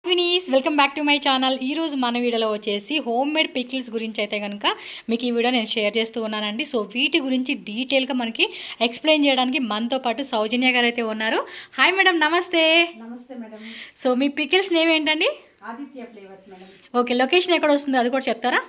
Vini's welcome back to my channel. ఈరోజు మన వీడియోలో వచ్చేసి హోమ్ మేడ్ పికిల్స్ గురించి అయితే కనుక మీకు ఈ వీడియో నేను షేర్ చేస్తూ ఉన్నానండి. సో వీటి గురించి డీటెయిల్గా మనకి ఎక్స్ప్లెయిన్ చేయడానికి మనతో పాటు సౌజన్య గారు అయితే ఉన్నారు. హాయ్ మేడం, నమస్తే. నమస్తే మేడం. సో మీ పికిల్స్ నేమ్ ఏంటండి? Aditya flavours madam. Okay, location ఎక్కడ వస్తుంది అది కూడా చెప్తారా?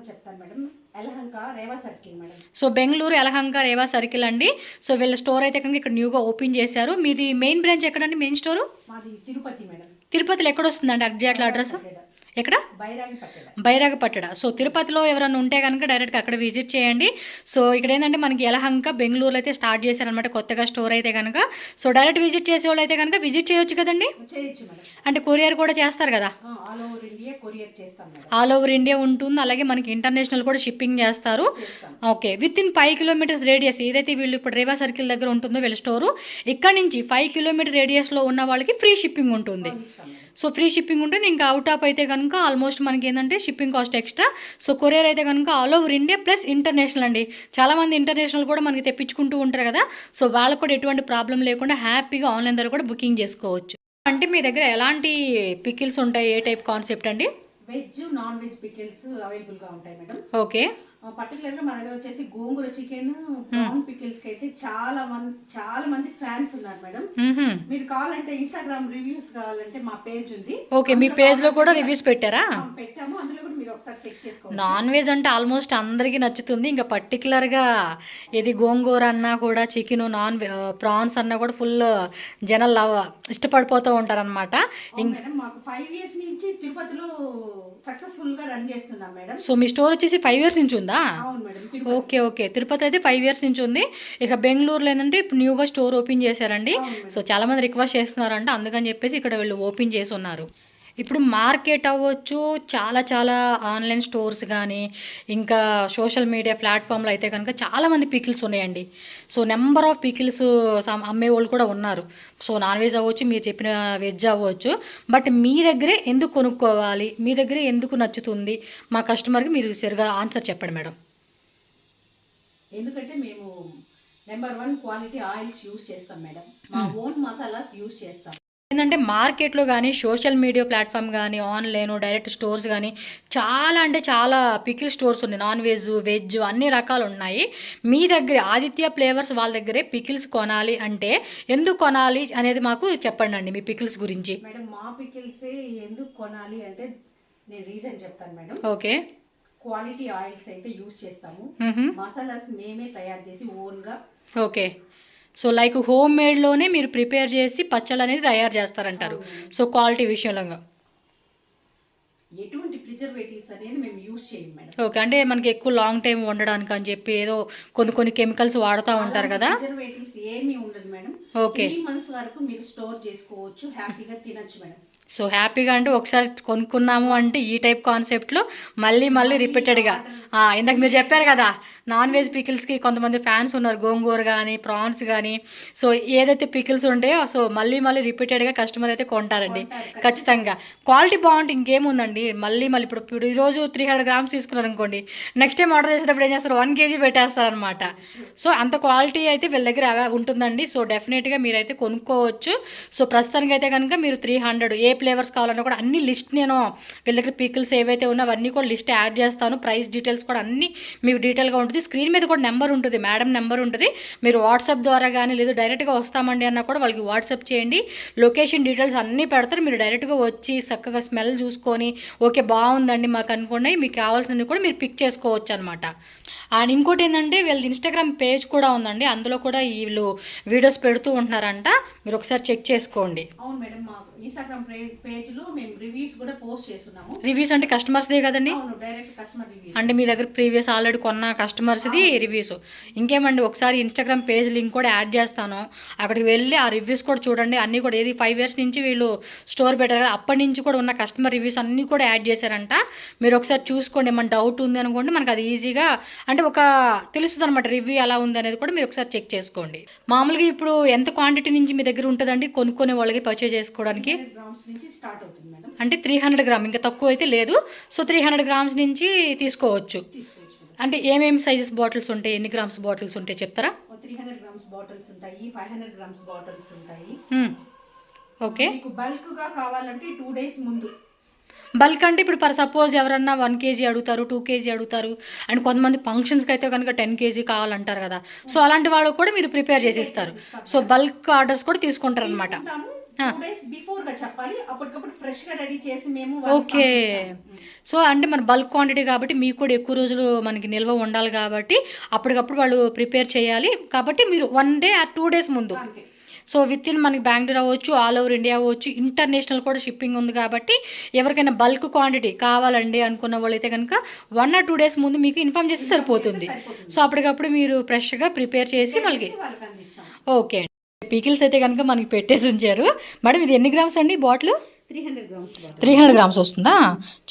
చెప్తాను madam. Yelahanka Reva circle madam. So Bengaluru Yelahanka Reva circle అండి. సో వీళ్ళ స్టోర్ అయితే కనుక ఇక్కడ న్యూగా ఓపెన్ చేశారు. మీది మెయిన్ బ్రాంచ్ ఎక్కడండి? మెయిన్ స్టోరు మాది తిరుపతి మేడం. తిరుపతిలో ఎక్కడ వస్తుందండి ఎగ్జాక్ట్ అడ్రస్? ఎక్కడ? బైరాగపట్టడ. సో తిరుపతిలో ఎవరైనా ఉంటే కనుక డైరెక్ట్గా అక్కడ విజిట్ చేయండి. సో ఇక్కడ ఏంటంటే మనకి యలహంక బెంగళూరులో అయితే స్టార్ట్ చేశారనమాట కొత్తగా స్టోర్ అయితే కనుక. సో డైరెక్ట్ విజిట్ చేసే వాళ్ళు అయితే కనుక విజిట్ చేయొచ్చు కదండి? అంటే కొరియర్ కూడా చేస్తారు కదా? ఆల్ ఓవర్ ఇండియా ఉంటుంది. అలాగే మనకి ఇంటర్నేషనల్ కూడా షిప్పింగ్ చేస్తారు. Okay, with in 5 kilometres radius ఏదైతే వీళ్ళు ఇప్పుడు రేవా సర్కిల్ దగ్గర ఉంటుందో వీళ్ళ స్టోరు, ఇక్కడ నుంచి 5 కిలోమీటర్ రేడియస్లో ఉన్న వాళ్ళకి ఫ్రీ షిప్పింగ్ ఉంటుంది. సో ఫ్రీ షిప్పింగ్ ఉంటుంది. ఇంకా అవుట్ ఆఫ్ అయితే కనుక ఆల్మోస్ట్ మనకి ఏంటంటే shipping cost extra. So courier అయితే కనుక all over India plus international అండి. చాలామంది ఇంటర్నేషనల్ కూడా మనకి తెప్పించుకుంటూ ఉంటారు కదా. సో వాళ్ళకు కూడా ఎటువంటి ప్రాబ్లం లేకుండా హ్యాపీగా ఆన్లైన్ ద్వారా కూడా బుకింగ్ చేసుకోవచ్చు. అంటే మీ దగ్గర ఎలాంటి పికిల్స్ ఉంటాయి? ఏ టైప్ కాన్సెప్ట్ అండి? వెజ్, నాన్ వెజ్ పికిల్స్ అవైలబుల్గా ఉంటాయి మేడం. ఓకే, పర్టికులర్గా మన దగ్గర వచ్చేసి గోంగూర చికెన్, ప్రాన్ పికిల్స్ కి అయితే చాలా మంది ఫ్యాన్స్ ఉన్నారు మేడం. మీరు కావాలంటే ఇన్స్టాగ్రామ్ రివ్యూస్ కావాలంటే మా పేజ్ ఉంది. ఓకే, మీ పేజ్ లో కూడా రివ్యూస్ పెట్టారా? పెట్టాము, అందులో కూడా మీరు ఒకసారి చెక్ చేసుకోండి. నాన్ వెజ్ అంటే ఆల్మోస్ట్ అందరికీ నచ్చుతుంది. ఇంకా పర్టికులర్గా ఇది గోంగూర అన్నా కూడా చికెన్, ప్రాన్స్ అన్నా కూడా ఫుల్ జనాలు ఇష్టపడిపోతూ ఉంటారనమాట. మాకు 5 years నుంచి తిరుపతిలో సక్సెస్ఫుల్ గా రన్ చేస్తున్నాం మేడం. సో మీ స్టోర్ వచ్చేసి 5 years నుంచి ఉందా? అవును మేడం. ఓకే ఓకే, తిరుపతి అయితే 5 years నుంచి ఉంది. ఇక బెంగళూరులో ఏంటంటే ఇప్పుడు న్యూగా స్టోర్ ఓపెన్ చేశారండి. సో చాలా మంది రిక్వెస్ట్ చేస్తున్నారంట, అందుకని చెప్పేసి ఇక్కడ వీళ్ళు ఓపెన్ చేసి ఉన్నారు. ఇప్పుడు మార్కెట్ అవ్వచ్చు, చాలా ఆన్లైన్ స్టోర్స్ కానీ ఇంకా సోషల్ మీడియా ప్లాట్ఫామ్లో అయితే కనుక చాలామంది పికిల్స్ ఉన్నాయండి. సో నెంబర్ ఆఫ్ పికిల్స్ అమ్మే వాళ్ళు కూడా ఉన్నారు. సో నాన్ వెజ్ అవ్వచ్చు, మీరు చెప్పిన వెజ్ అవ్వచ్చు. బట్ మీ దగ్గరే ఎందుకు కొనుక్కోవాలి, మీ దగ్గరే ఎందుకు నచ్చుతుంది మా కస్టమర్కి మీరు సరిగా ఆన్సర్ చెప్పండి మేడం. ఎందుకంటే మేము నెంబర్ 1 క్వాలిటీ ఆయిల్స్ యూజ్ చేస్తాం మేడం. మా ఓన్ మసాలాస్ యూజ్ చేస్తాం. ఏంటంటే మార్కెట్లో కానీ సోషల్ మీడియా ప్లాట్ఫామ్ కానీ ఆన్లైన్ డైరెక్ట్ స్టోర్స్ కానీ చాలా పికిల్ స్టోర్స్ ఉన్నాయి. నాన్ వెజ్, వెజ్ అన్ని రకాలు ఉన్నాయి. మీ దగ్గర ఆదిత్య ఫ్లేవర్స్ వాళ్ళ దగ్గరే పికిల్స్ కొనాలి అంటే ఎందుకు కొనాలి అనేది మాకు చెప్పండి అండి, మీ పికిల్స్ గురించి. మేడం మా పికిల్స్ ఎందుకు కొనాలి అంటే నేను రీజన్ చెప్తాను మేడం. ఓకే, క్వాలిటీ ఆయిల్స్ అయితే యూజ్ చేస్తాము. మసాలాస్ మేమే తయారు చేసి ఓన్గా. ఓకే, సో లైక్ హోమ్ మేడ్లోనే మీరు ప్రిపేర్ చేసి పచ్చళ్ళు అనేది తయారు చేస్తారంటారు. సో క్వాలిటీ విషయంలో ఎటువంటి ప్రిజర్వేటివ్స్ అనేది మేము యూజ్ చేయం మేడం. ఓకే, అంటే మనకి ఎక్కువ లాంగ్ టైం ఉండడానికి అని చెప్పి ఏదో కొన్ని కెమికల్స్ వాడుతూ ఉంటారు కదా. ప్రిజర్వేటివ్స్ ఏమీ ఉండదు మేడం. ఓకే, 3 months వరకు మీరు స్టోర్ చేసుకోవచ్చు, హ్యాపీగా తినొచ్చు మేడం. సో హ్యాపీగా అంటే ఒకసారి కొనుక్కున్నాము అంటే ఈ టైప్ కాన్సెప్ట్లో మళ్ళీ రిపీటెడ్గా ఇందాక మీరు చెప్పారు కదా నాన్ వెజ్ పికిల్స్కి కొంతమంది ఫ్యాన్స్ ఉన్నారు, గోంగూర కానీ ప్రాన్స్ కానీ. సో ఏదైతే పికిల్స్ ఉంటాయో సో మళ్ళీ రిపీటెడ్గా కస్టమర్ అయితే కొంటారండి ఖచ్చితంగా. క్వాలిటీ బాగుంటే ఇంకేముందండి, మళ్ళీ ఇప్పుడు ఈరోజు 300 grams తీసుకున్నారు అనుకోండి, నెక్స్ట్ టైం ఆర్డర్ చేసేటప్పుడు ఏం చేస్తారు, 1 kg పెట్టేస్తారనమాట. సో అంత క్వాలిటీ అయితే వీళ్ళ దగ్గర ఉంటుందండి. సో డెఫినెట్గా మీరైతే కొనుక్కోవచ్చు. సో ప్రస్తుతానికి అయితే కనుక మీరు 300 ఏ ఫ్లేవర్స్ కావాలన్నా కూడా అన్ని లిస్ట్ నేను వీళ్ళ దగ్గర పికిల్స్ ఏవైతే ఉన్నా అవన్నీ కూడా లిస్ట్ యాడ్ చేస్తాను. ప్రైస్ డీటెయిల్స్ కూడా అన్నీ మీకు డీటెయిల్గా ఉంటుంది. స్క్రీన్ మీద కూడా నెంబర్ ఉంటుంది, మేడం నెంబర్ ఉంటుంది. మీరు వాట్సాప్ ద్వారా కానీ లేదు డైరెక్ట్గా వస్తామండి అన్నా కూడా వాళ్ళకి వాట్సాప్ చేయండి. లొకేషన్ డీటెయిల్స్ అన్నీ పెడతారు. మీరు డైరెక్ట్గా వచ్చి చక్కగా స్మెల్ చూసుకొని ఓకే బాగుందండి మాకు అనుకోండి, మీకు కావాల్సినవి కూడా మీరు పిక్ చేసుకోవచ్చు అనమాట. అండ్ ఇంకోటి ఏంటంటే వీళ్ళది ఇన్స్టాగ్రామ్ పేజ్ కూడా ఉందండి, అందులో కూడా వీళ్ళు వీడియోస్ పెడుతూ ఉంటున్నారంట, మీరు ఒకసారి చెక్ చేసుకోండి. అవును మేడం, మా ఇన్స్టాగ్రామ్ పేజ్ లో మేము రివ్యూస్ కూడా పోస్ట్ చేస్తున్నాము. రివ్యూస్ అంటే కస్టమర్స్దే కదండి? అవును, డైరెక్ట్ కస్టమర్ రివ్యూస్. అంటే మీ దగ్గర ప్రీవియస్ ఆల్రెడీ కొన్న కస్టమర్స్ది రివ్యూస్. ఇంకేమండి ఒకసారి ఇన్స్టాగ్రామ్ పేజ్ లింక్ కూడా యాడ్ చేస్తాను, అక్కడికి వెళ్ళి ఆ రివ్యూస్ కూడా చూడండి. అన్నీ కూడా ఏది 5 years నుంచి వీళ్ళు స్టోర్ పెట్టారు కదా, అప్పటి నుంచి కూడా ఉన్న కస్టమర్ రివ్యూస్ అన్నీ కూడా యాడ్ చేశారంట. మీరు ఒకసారి చూసుకోండి, ఏమన్నా డౌట్ ఉంది అనుకోండి, మనకు అది ఈజీగా అంటే ఒక తెలుస్తుంది అనమాట రివ్యూ ఎలా ఉంది అనేది కూడా మీరు ఒకసారి చెక్ చేసుకోండి. మామూలుగా ఇప్పుడు ఎంత క్వాంటిటీ నుంచి మీ దగ్గర ఉంటుందండి కొనుక్కునే వాళ్ళకి పర్చేజ్ చేసుకోవడానికి? అంటే 300 grams, ఇంకా తక్కువ అయితే లేదు. సో 300 grams నుంచి తీసుకోవచ్చు. అంటే ఏమేమి సైజెస్ బాటిల్స్ ఉంటాయి, ఎన్ని గ్రామ్స్ బాటిల్స్ ఉంటాయి చెప్తారా? 300 grams బాటిల్స్ ఉంటాయి, 500 grams బాటిల్స్ ఉంటాయి. ఓకే. మీకు బల్క్ గా కావాలంటే 2 days ముందు. బల్క్ అంటే ఇప్పుడు ఫర్ సపోజ్ ఎవరన్నా 1 kg అడుగుతారు, 2 kg అడుగుతారు, అండ్ కొంతమంది ఫంక్షన్స్కి అయితే కనుక 10 kg కావాలంటారు కదా, సో అలాంటి వాళ్ళు కూడా మీరు ప్రిపేర్ చేసి ఇస్తారు. సో బల్క్ ఆర్డర్స్ కూడా తీసుకుంటారు అనమాట. తీసుకుంటాము. 2 days బిఫోర్ గా చెప్పాలి, అప్పటికప్పుడు ఫ్రెష్ గా రెడీ చేసి మేము ఓకే. సో అంటే మన బల్క్ క్వాంటిటీ కాబట్టి మీకు కూడా ఎక్కువ రోజులు మనకి నిల్వ ఉండాలి కాబట్టి అప్పటికప్పుడు వాళ్ళు ప్రిపేర్ చేయాలి కాబట్టి మీరు 1 day or 2 days ముందు. అంతే. సో విత్ ఇన్ మనకి బెంగళూరు అవ్వచ్చు, ఆల్ ఓవర్ ఇండియా అవ్వచ్చు, ఇంటర్నేషనల్ కూడా షిప్పింగ్ ఉంది కాబట్టి ఎవరికైనా బల్క్ క్వాంటిటీ కావాలండి అనుకున్న వాళ్ళైతే కనుక 1 or 2 days ముందు మీకు ఇన్ఫామ్ చేస్తే సరిపోతుంది. సో అప్పటికప్పుడు మీరు ఫ్రెష్గా ప్రిపేర్ చేసి వాళ్ళకి. వాళ్ళకి అందిస్తాం. ఓకే. పీకిల్స్ అయితే కనుక మనకి పెట్టేసి ఉంచారు. మేడం ఇది ఎన్ని గ్రామ్స్ అండి బాటిల్? 300 grams. 300 grams వస్తుందా?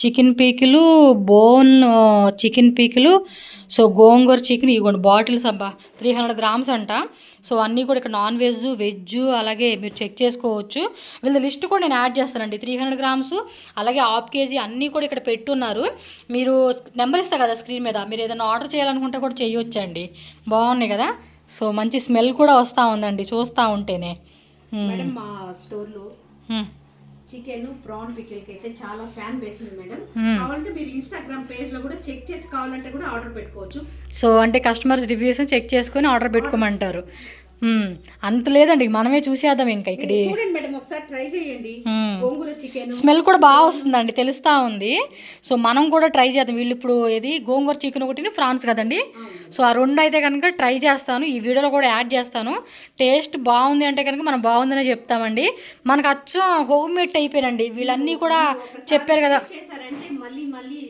చికెన్ పీకిలు, బోన్ చికెన్ పీకిలు, సో గోంగూర చికెన్, ఇవ్వండి బాటిల్స్ అబ్బా 300 grams అంట. సో అన్నీ కూడా ఇక్కడ నాన్ వెజ్, వెజ్ అలాగే మీరు చెక్ చేసుకోవచ్చు. వీళ్ళ లిస్ట్ కూడా నేను యాడ్ చేస్తానండి. 300 grams అలాగే 1/2 kg అన్నీ కూడా ఇక్కడ పెట్టున్నారు. మీరు నెంబర్ ఇస్తా కదా స్క్రీన్ మీద, మీరు ఏదైనా ఆర్డర్ చేయాలనుకుంటే కూడా చేయొచ్చండి. బాగున్నాయి కదా. సో మంచి స్మెల్ కూడా వస్తూ ఉందండి చూస్తూ ఉంటేనే. మేడం మా స్టోర్ లో చికెన్ ప్రాన్ పికిల్ కి అయితే చాలా ఫ్యాన్ బేస్ ఉంది మేడం. కావాలంటే మీరు ఇన్స్టాగ్రామ్ పేజ్ లో కూడా చెక్ చేసి కావాలంటే కూడా ఆర్డర్ పెట్టుకోవచ్చు. సో అంటే కస్టమర్స్ రివ్యూస్ చెక్ చేసుకొని ఆర్డర్ పెట్టుకోమంటారు. అంత లేదండి, మనమే చూసేద్దాం ఇంకా ఇక్కడ. చూడండి మేడం, ఒకసారి ట్రై చేయండి. గోంగూర చికెన్ స్మెల్ కూడా బాగా వస్తుందండి, తెలుస్తా ఉంది. సో మనం కూడా ట్రై చేద్దాం. వీళ్ళు ఇప్పుడు ఏది గోంగూర చికెన్ ఒకటి ఫ్రాన్స్ కదండి, సో ఆ 2 అయితే కనుక ట్రై చేస్తాను. ఈ వీడియోలో కూడా యాడ్ చేస్తాను. టేస్ట్ బాగుంది అంటే కనుక మనం బాగుందనే చెప్తామండి. మనకు అచ్చం హోమ్ మేడ్ అయిపోయానండి. వీళ్ళన్నీ కూడా చెప్పారు కదా, చేశారంటే మళ్ళీ మళ్ళీ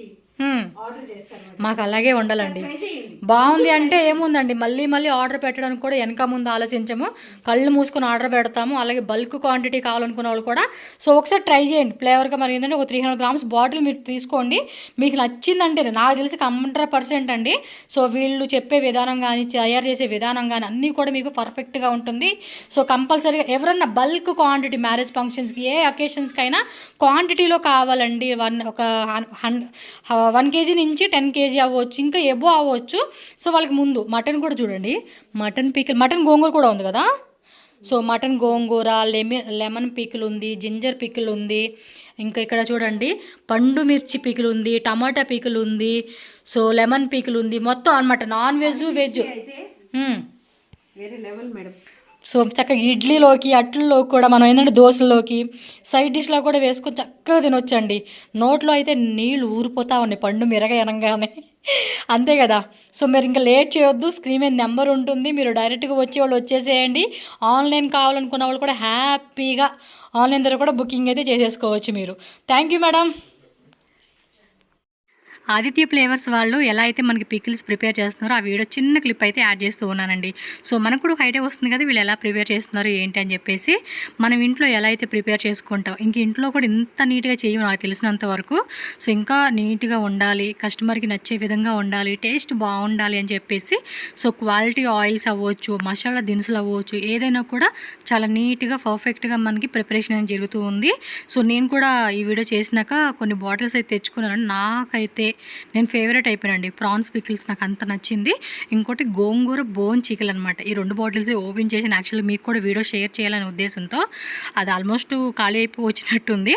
ఆర్డర్ చేస్తారు. మాకు అలాగే ఉండాలండి. ట్రై చేయండి. బాగుంది అంటే ఏముందండి, మళ్ళీ మళ్ళీ ఆర్డర్ పెట్టడానికి కూడా వెనక ముందు ఆలోచించము, కళ్ళు మూసుకొని ఆర్డర్ పెడతాము. అలాగే బల్క్ క్వాంటిటీ కావాలనుకున్న వాళ్ళు కూడా సో ఒకసారి ట్రై చేయండి. ఫ్లేవర్గా మరి ఏంటంటే ఒక 300 grams బాటిల్ మీరు తీసుకోండి. మీకు నచ్చిందంటే నాకు తెలిసి 100% అండి. సో వీళ్ళు చెప్పే విధానం కానీ తయారు చేసే విధానం కానీ అన్నీ కూడా మీకు పర్ఫెక్ట్గా ఉంటుంది. సో కంపల్సరీగా ఎవరన్నా బల్క్ క్వాంటిటీ మ్యారేజ్ ఫంక్షన్స్కి ఏ అకేషన్స్కి అయినా క్వాంటిటీలో కావాలండి, ఒక 1 kg నుంచి 10 kg అవ్వచ్చు, ఇంకా ఎబో అవ్వచ్చు. సో వాళ్ళకి ముందు మటన్ కూడా చూడండి, మటన్ పీకిల్, మటన్ గోంగూర కూడా ఉంది కదా. సో మటన్ గోంగూర, లెమన్ పీకిల్ ఉంది, జింజర్ పీకిల్ ఉంది, ఇంకా ఇక్కడ చూడండి పండు మిర్చి పీకిల్ ఉంది, టమాటా పీకిల్ ఉంది, సో లెమన్ పీకిల్ ఉంది, మొత్తం అనమాట నాన్ వెజ్ వెజ్. అయితే వేరే లెవెల్ మేడం. సో చక్కగా ఇడ్లీలోకి అట్లలోకి కూడా మనం ఏంటంటే దోశల్లోకి సైడ్ డిష్లో కూడా వేసుకొని చక్కగా తినొచ్చండి. నోట్లో అయితే నీళ్ళు ఊరిపోతా ఉన్నాయి పండు మిరగ అనగానే, అంతే కదా. సో మీరు ఇంకా లేట్ చేయొద్దు, స్క్రీన్ మీద నెంబర్ ఉంటుంది, మీరు డైరెక్ట్గా వచ్చే వాళ్ళు వచ్చేసేయండి. ఆన్లైన్ కావాలనుకున్న వాళ్ళు కూడా హ్యాపీగా ఆన్లైన్ ద్వారా కూడా బుకింగ్ అయితే చేసేసుకోవచ్చు మీరు. Thank you madam. Aditya flavours వాళ్ళు ఎలా అయితే మనకి పికిల్స్ ప్రిపేర్ చేస్తున్నారో ఆ వీడియో చిన్న క్లిప్ అయితే యాడ్ చేస్తూ ఉన్నానండి. సో మనకు కూడా ఐడియా వస్తుంది కదా వీళ్ళు ఎలా ప్రిపేర్ చేస్తున్నారు ఏంటి అని చెప్పేసి. మనం ఇంట్లో ఎలా అయితే ప్రిపేర్ చేసుకుంటాం, ఇంక ఇంట్లో కూడా ఇంత నీట్గా చేయము నాకు తెలిసినంత వరకు. సో ఇంకా నీట్గా ఉండాలి, కస్టమర్కి నచ్చే విధంగా ఉండాలి, టేస్ట్ బాగుండాలి అని చెప్పేసి సో క్వాలిటీ ఆయిల్స్ అవ్వచ్చు, మసాలా దినుసులు అవ్వచ్చు, ఏదైనా కూడా చాలా నీట్గా పర్ఫెక్ట్గా మనకి ప్రిపరేషన్ అనేది జరుగుతూ ఉంది. సో నేను కూడా ఈ వీడియో చేసినాక కొన్ని బాటిల్స్ అయితే తెచ్చుకున్నాను. నాకైతే నేను ఫేవరెట్ అయిపోయానండి. ప్రాన్స్ పికిల్స్ నాకు అంత నచ్చింది. ఇంకోటి గోంగూర బోన్ చికెన్ అనమాట. ఈ 2 బాటిల్స్ ఓపెన్ చేసి యాక్చువల్లీ మీకు కూడా వీడియో షేర్ చేయాలనే ఉద్దేశంతో అది ఆల్మోస్ట్ ఖాళీ అయిపోయి వచ్చినట్టుంది.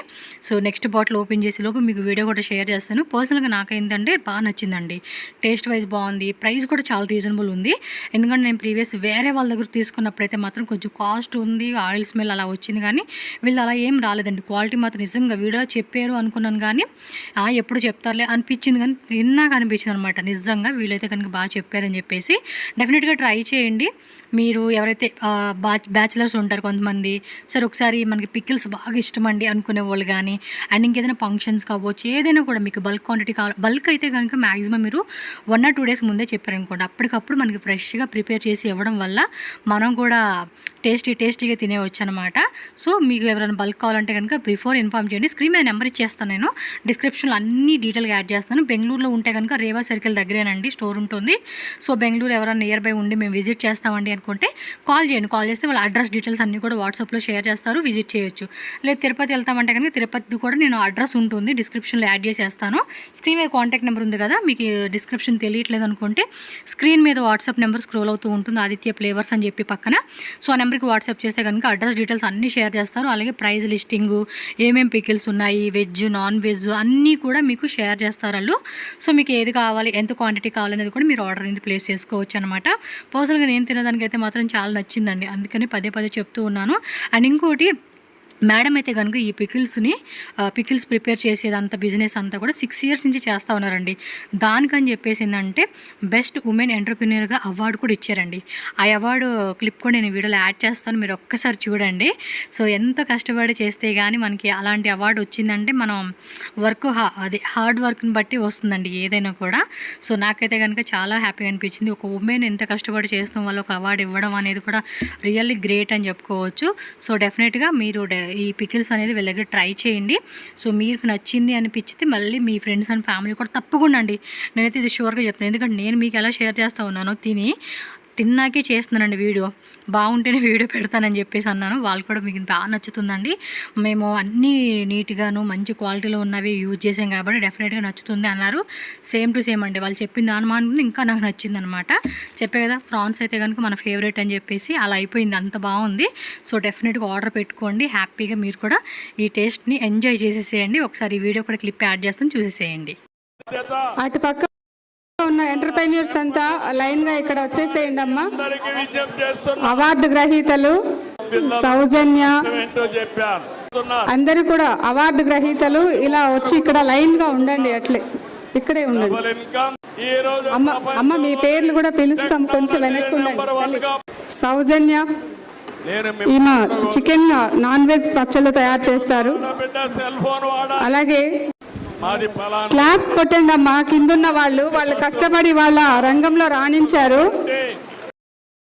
సో నెక్స్ట్ బాటిల్ ఓపెన్ చేసే లోపు మీకు వీడియో కూడా షేర్ చేస్తాను. పర్సనల్గా నాకేంటంటే బాగా నచ్చిందండి, టేస్ట్ వైజ్ బాగుంది, ప్రైస్ కూడా చాలా రీజనబుల్ ఉంది. ఎందుకంటే నేను ప్రీవియస్ వేరే వాళ్ళ దగ్గర తీసుకున్నప్పుడైతే మాత్రం కొంచెం కాస్ట్ ఉంది, ఆయిల్ స్మెల్ అలా వచ్చింది, కానీ వీళ్ళు అలా ఏం రాలేదండి. క్వాలిటీ మాత్రం నిజంగా వీడియో చెప్పారు అనుకున్నాను, కానీ ఎప్పుడు చెప్తారులే అనిపించింది, కానీ తిన్నాక అనిపించింది అనమాట. నిజంగా వీళ్ళైతే కనుక బాగా చెప్పారని చెప్పేసి డెఫినెట్గా ట్రై చేయండి. మీరు ఎవరైతే బ్యాచిలర్స్ ఉంటారు కొంతమంది, సరే ఒకసారి మనకి పికిల్స్ బాగా ఇష్టం అండి అనుకునే వాళ్ళు కానీ, అండ్ ఇంకేదైనా ఫంక్షన్స్ కావచ్చు, ఏదైనా కూడా మీకు బల్క్ క్వాంటిటీ కావాలి, బల్క్ అయితే కనుక మ్యాక్సిమం మీరు 1 or 2 days ముందే చెప్పారనుకోండి, అప్పటికప్పుడు మనకి ఫ్రెష్గా ప్రిపేర్ చేసి ఇవ్వడం వల్ల మనం కూడా టేస్టీగా తినేవచ్చు అనమాట. సో మీకు ఎవరైనా బల్క్ కావాలంటే కనుక బిఫోర్ ఇన్ఫార్మ్ చేయండి. స్క్రీన్ మీద నెంబర్ ఇచ్చేస్తాను, నేను డిస్క్రిప్షన్లో అన్ని డీటెయిల్గా యాడ్ చేస్తాను. చేస్తాను. బెంగళూరులో ఉంటే కనుక రేవా సర్కిల్ దగ్గరేనండి స్టోర్ ఉంటుంది. సో బెంగళూరు ఎవరైనా నియర్ బై ఉండి మేము విజిట్ చేస్తామండి అనుకుంటే కాల్ చేయండి. కాల్ చేస్తే వాళ్ళ అడ్రస్ డీటెయిల్స్ అన్నీ కూడా వాట్సాప్లో షేర్ చేస్తారు, విజిట్ చేయొచ్చు. లేదు తిరుపతి వెళ్తామంటే కనుక తిరుపతి కూడా నేను అడ్రస్ ఉంటుంది డిస్క్రిప్షన్లో యాడ్ చేసేస్తాను. స్క్రీన్ మీద కాంటాక్ట్ నెంబర్ ఉంది కదా, మీకు డిస్క్రిప్షన్ తెలియట్లేదు అనుకుంటే స్క్రీన్ మీద వాట్సాప్ నెంబర్ స్క్రోల్ అవుతూ ఉంటుంది, ఆదిత్య ఫ్లేవర్స్ అని చెప్పి పక్కన. సో ఆ నెంబర్కి వాట్సాప్ చేస్తే కనుక అడ్రస్ డీటెయిల్స్ అన్నీ షేర్ చేస్తారు. అలాగే ప్రైస్ లిస్టింగు, ఏమేమి పికిల్స్ ఉన్నాయి, వెజ్ నాన్ వెజ్ అన్నీ కూడా మీకు షేర్ చేస్తారు వాళ్ళు. సో మీకు ఏది కావాలి, ఎంత క్వాంటిటీ కావాలనేది కూడా మీరు ఆర్డర్ అనేది ప్లేస్ చేసుకోవచ్చు అనమాట. పర్సనల్గా నేను తినేదానికి అయితే మాత్రం చాలా నచ్చిందండి, అందుకని పదే పదే చెప్తూ ఉన్నాను. అండ్ ఇంకోటి, మేడం అయితే కనుక ఈ పికిల్స్ ప్రిపేర్ చేసేదంతా బిజినెస్ అంతా కూడా 6 years నుంచి చేస్తూ ఉన్నారండి. దానికని చెప్పేసి ఏంటంటే బెస్ట్ ఉమెన్ ఎంటర్ప్రినర్గా అవార్డు కూడా ఇచ్చారండి. ఆ అవార్డు క్లిప్ కూడా నేను వీడియోలో యాడ్ చేస్తాను, మీరు ఒక్కసారి చూడండి. సో ఎంత కష్టపడి చేస్తే కానీ మనకి అలాంటి అవార్డు వచ్చిందంటే మనం హార్డ్ వర్క్ని బట్టి వస్తుందండి ఏదైనా కూడా. సో నాకైతే కనుక చాలా హ్యాపీగా అనిపించింది. ఒక ఉమెన్ ఎంత కష్టపడి చేస్తాం వల్ల ఒక అవార్డు ఇవ్వడం అనేది కూడా రియల్లీ గ్రేట్ అని చెప్పుకోవచ్చు. సో డెఫినెట్గా మీరు ఈ పికిల్స్ అనేది వీళ్ళ దగ్గర ట్రై చేయండి. సో మీకు నచ్చింది అనిపించితే మళ్ళీ మీ ఫ్రెండ్స్ అండ్ ఫ్యామిలీ కూడా తప్పకుండా అండి, నేనైతే ఇది షూర్గా చెప్తాను. ఎందుకంటే నేను మీకు ఎలా షేర్ చేస్తూ ఉన్నానో తిన్నాకే చేస్తున్నానండి వీడియో, బాగుంటేనే వీడియో పెడతానని చెప్పేసి అన్నాను. వాళ్ళు కూడా మీకు బాగా నచ్చుతుందండి, మేము అన్నీ నీట్గాను మంచి క్వాలిటీలో ఉన్నవి యూజ్ చేసాం కాబట్టి డెఫినెట్గా నచ్చుతుంది అన్నారు. సేమ్ టు సేమ్ అండి, వాళ్ళు చెప్పిన దాని ఇంకా నాకు నచ్చింది అనమాట. చెప్పే కదా ఫ్రాన్స్ అయితే కనుక మన ఫేవరెట్ అని చెప్పేసి అలా అయిపోయింది, అంత బాగుంది. సో డెఫినెట్గా ఆర్డర్ పెట్టుకోండి, హ్యాపీగా మీరు కూడా ఈ టేస్ట్ని ఎంజాయ్ చేసేసేయండి. ఒకసారి ఈ వీడియో కూడా క్లిప్ యాడ్ చేస్తాను, చూసేసేయండి. అటు పక్క ఉన్న ఎంటర్ప్రైనర్స్ అంతా లైన్ గా ఇక్కడ వచ్చేసేయండి అమ్మా. అవార్డు గ్రహీతలు సౌజన్య అందరూ కూడా అవార్డు గ్రహీతలు ఇలా వచ్చి ఇక్కడ లైన్ గా ఉండండి, అట్లే ఇక్కడే ఉండండి. అమ్మ మీ పేర్లు కూడా పిలుస్తాం, కొంచెం వెనక్కి ఉండండి. సౌజన్య ఈమె చికెన్ నాన్ వెజ్ పచ్చళ్ళు తయారు చేస్తారు. అలాగే క్లాప్స్ కొట్టండి అమ్మా, కిందున్న వాళ్ళు కష్టపడి వాళ్ళ రంగంలో రాణించారు.